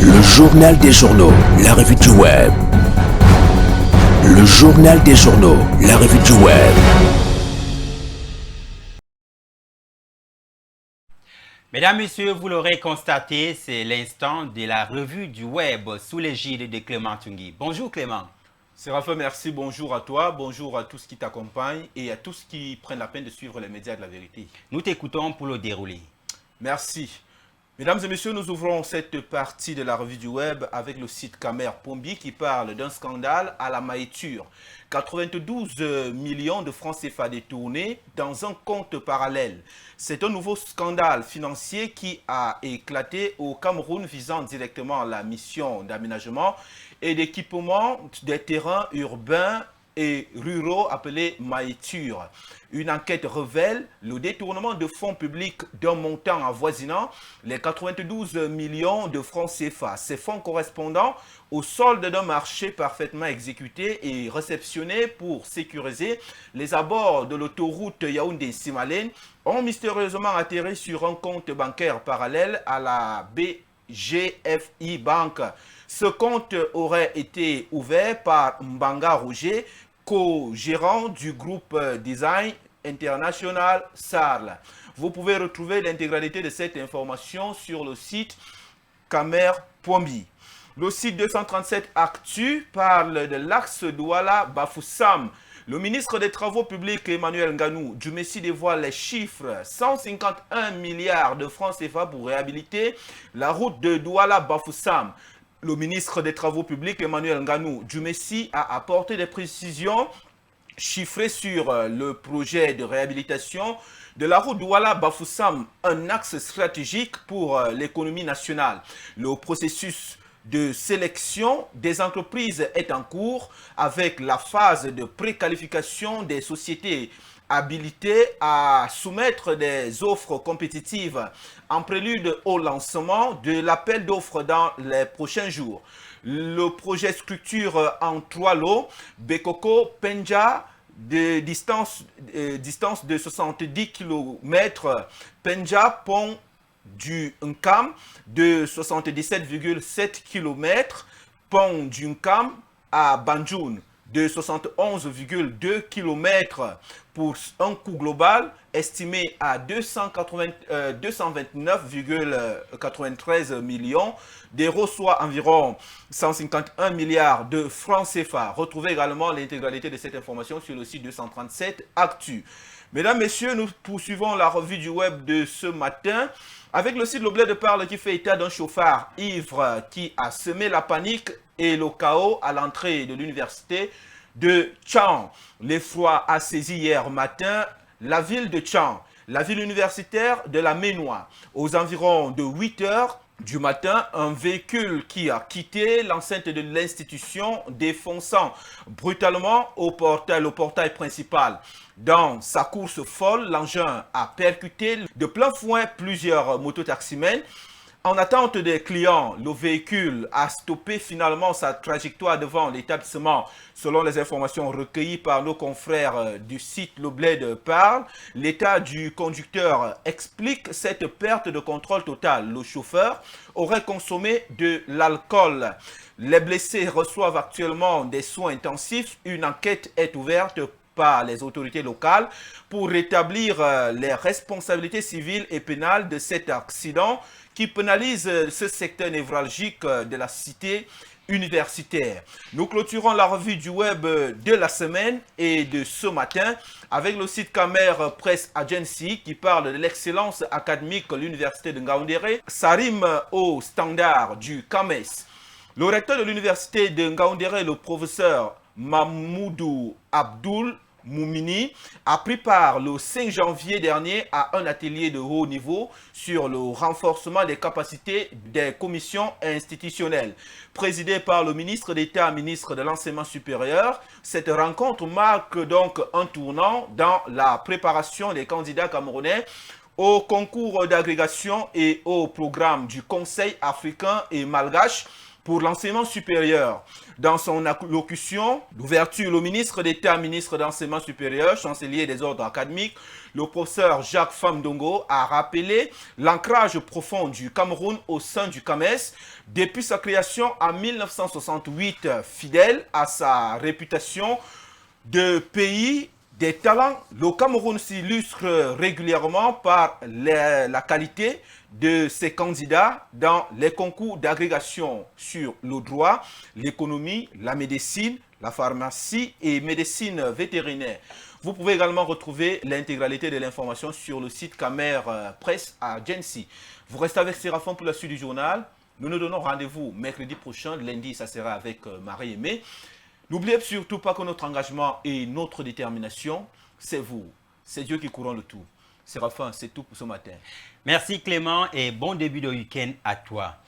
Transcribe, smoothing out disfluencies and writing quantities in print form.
Le journal des journaux, la revue du web. Le journal des journaux, la revue du web. Mesdames, Messieurs, vous l'aurez constaté, c'est l'instant de la revue du web sous l'égide de Clément Tungui. Bonjour Clément. Séraphin, merci. Bonjour à toi, bonjour à tous qui t'accompagnent et à tous qui prennent la peine de suivre les médias de la vérité. Nous t'écoutons pour le dérouler. Merci. Mesdames et messieurs, nous ouvrons cette partie de la revue du web avec le site Camer Pombi qui parle d'un scandale à la maïture. 92 millions de francs CFA détournés dans un compte parallèle. C'est un nouveau scandale financier qui a éclaté au Cameroun visant directement la mission d'aménagement et d'équipement des terrains urbains et ruraux appelés maïture. Une enquête révèle le détournement de fonds publics d'un montant avoisinant les 92 millions de francs CFA. Ces fonds correspondant au solde d'un marché parfaitement exécuté et réceptionné pour sécuriser les abords de l'autoroute Yaoundé-Simalène ont mystérieusement atterri sur un compte bancaire parallèle à la BGFI Bank. Ce compte aurait été ouvert par Mbanga Roger, co-gérant du groupe Design International SARL. Vous pouvez retrouver l'intégralité de cette information sur le site Camer Pombi. Le site 237 Actu parle de l'axe Douala-Bafoussam. Le ministre des Travaux publics Emmanuel Nganou du Messie dévoile les chiffres. 151 milliards de francs CFA pour réhabiliter la route de Douala-Bafoussam. Le ministre des Travaux publics, Emmanuel Nganou du Messie, a apporté des précisions chiffrées sur le projet de réhabilitation de la route Douala-Bafoussam, un axe stratégique pour l'économie nationale. Le processus de sélection des entreprises est en cours avec la phase de préqualification des sociétés habilité à soumettre des offres compétitives en prélude au lancement de l'appel d'offres dans les prochains jours. Le projet structure en 3 lots, Bekoko, Penja, de distance de 70 km, Penja, pont du Nkam de 77,7 km, pont du Nkam à Banjoun de 71,2 km pour un coût global estimé à 229,93 millions d'euros, soit environ 151 milliards de francs CFA. Retrouvez également l'intégralité de cette information sur le site 237 Actu. Mesdames, Messieurs, nous poursuivons la revue du web de ce matin avec le site Le Blé de Parle qui fait état d'un chauffard ivre qui a semé la panique et le chaos à l'entrée de l'université de Tchang. L'effroi a saisi hier matin la ville de Tchang, la ville universitaire de la Ménois. Aux environs de 8 heures du matin, un véhicule qui a quitté l'enceinte de l'institution, défonçant brutalement le portail principal. Dans sa course folle, l'engin a percuté de plein fouet plusieurs mototaximens. En attente des clients, le véhicule a stoppé finalement sa trajectoire devant l'établissement. Selon les informations recueillies par nos confrères du site Le Blé de Parle, l'état du conducteur explique cette perte de contrôle total. Le chauffeur aurait consommé de l'alcool. Les blessés reçoivent actuellement des soins intensifs. Une enquête est ouverte par les autorités locales pour rétablir les responsabilités civiles et pénales de cet accident qui pénalise ce secteur névralgique de la cité universitaire. Nous clôturons la revue du web de la semaine et de ce matin avec le site Camer Press Agency qui parle de l'excellence académique de l'université de Ngaoundéré. Ça rime au standard du CAMES. Le recteur de l'université de Ngaoundéré, le professeur Mamoudou Abdoul Moumini, a pris part le 5 janvier dernier à un atelier de haut niveau sur le renforcement des capacités des commissions institutionnelles. Présidée par le ministre d'État, ministre de l'Enseignement supérieur, cette rencontre marque donc un tournant dans la préparation des candidats camerounais au concours d'agrégation et au programme du Conseil africain et malgache pour l'enseignement supérieur. Dans son allocution d'ouverture, le ministre d'État, ministre d'Enseignement supérieur, chancelier des ordres académiques, le professeur Jacques Famdongo a rappelé l'ancrage profond du Cameroun au sein du CAMES depuis sa création en 1968, fidèle à sa réputation de pays des talents. Le Cameroun s'illustre régulièrement par la qualité de ses candidats dans les concours d'agrégation sur le droit, l'économie, la médecine, la pharmacie et médecine vétérinaire. Vous pouvez également retrouver l'intégralité de l'information sur le site Camer Presse à Gency. Vous restez avec Séraphin pour la suite du journal. Nous nous donnons rendez-vous mercredi prochain. Lundi, ça sera avec Marie-Aimée. N'oubliez surtout pas que notre engagement et notre détermination, c'est vous. C'est Dieu qui couronne le tout. Séraphin, c'est tout pour ce matin. Merci Clément et bon début de week-end à toi.